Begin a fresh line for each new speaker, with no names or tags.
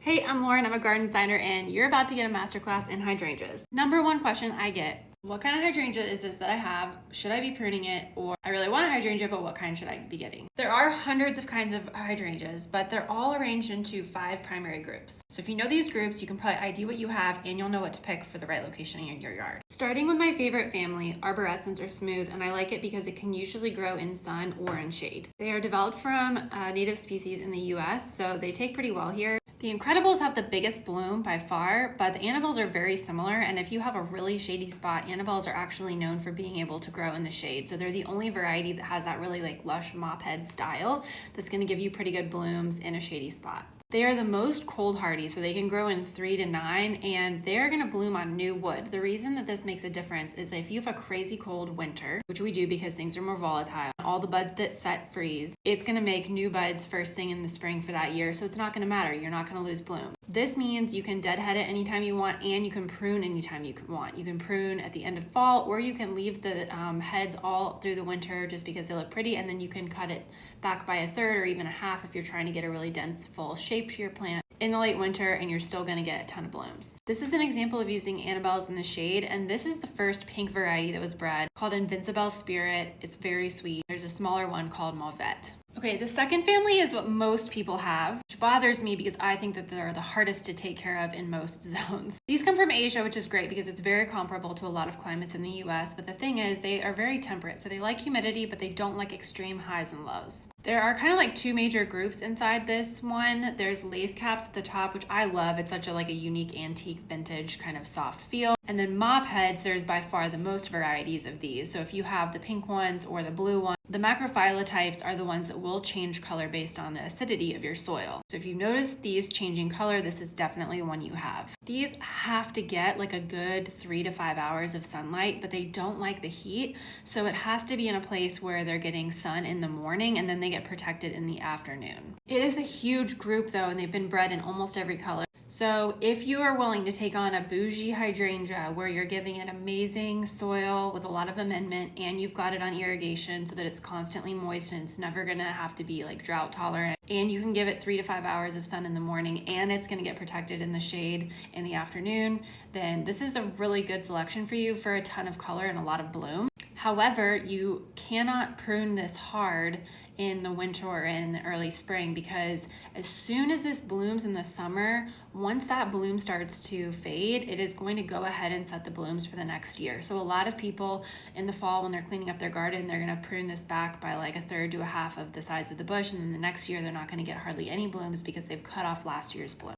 Hey, I'm Lauren, I'm a garden designer, and you're about to get a masterclass in hydrangeas. Number one question I get, what kind of hydrangea is this that I have? Should I be pruning it? Or I really want a hydrangea, but what kind should I be getting? There are hundreds of kinds of hydrangeas, but they're all arranged into 5 primary groups. So if you know these groups, you can probably ID what you have and you'll know what to pick for the right location in your yard. Starting with my favorite family, arborescens are smooth, and I like it because it can usually grow in sun or in shade. They are developed from native species in the US, so they take pretty well here. The Incredibles have the biggest bloom by far, but the Annabelles are very similar, and if you have a really shady spot, Annabelles are actually known for being able to grow in the shade. So they're the only variety that has that really lush mop head style that's going to give you pretty good blooms in a shady spot. They are the most cold hardy, so they can grow in 3 to 9, and they're going to bloom on new wood. The reason that this makes a difference is if you have a crazy cold winter, which we do because things are more volatile, all the buds that set freeze, it's going to make new buds first thing in the spring for that year, so it's not going to matter. You're not going to lose bloom. This means you can deadhead it anytime you want, and you can prune anytime you want. You can prune at the end of fall, or you can leave the heads all through the winter just because they look pretty, and then you can cut it back by a third or even a half if you're trying to get a really dense, full shape to your plant in the late winter, and you're still going to get a ton of blooms. This is an example of using Annabelles in the shade, and this is the first pink variety that was bred called Invincible Spirit. It's very sweet. There's a smaller one called Mauvette. Okay, the second family is what most people have, which bothers me because I think that they're the hardest to take care of in most zones. These come from Asia, which is great because it's very comparable to a lot of climates in the US, but the thing is they are very temperate, so they like humidity, but they don't like extreme highs and lows. There are kind of 2 major groups inside this one. There's lace caps at the top, which I love. It's such a unique antique vintage kind of soft feel. And then mop heads, there's by far the most varieties of these. So if you have the pink ones or the blue ones, the macrophylla types are the ones that will change color based on the acidity of your soil. So if you notice these changing color, this is definitely the one you have. These have to get a good 3 to 5 hours of sunlight, but they don't like the heat. So it has to be in a place where they're getting sun in the morning and then they get protected in the afternoon. It is a huge group though, and they've been bred in almost every color. So if you are willing to take on a bougie hydrangea where you're giving it amazing soil with a lot of amendment and you've got it on irrigation so that it's constantly moist and it's never going to have to be drought tolerant, and you can give it 3 to 5 hours of sun in the morning and it's going to get protected in the shade in the afternoon, then this is the really good selection for you for a ton of color and a lot of bloom. However, you cannot prune this hard in the winter or in the early spring because as soon as this blooms in the summer, once that bloom starts to fade, it is going to go ahead and set the blooms for the next year. So a lot of people in the fall when they're cleaning up their garden, they're going to prune this back by a third to a half of the size of the bush, and then the next year they're not going to get hardly any blooms because they've cut off last year's bloom.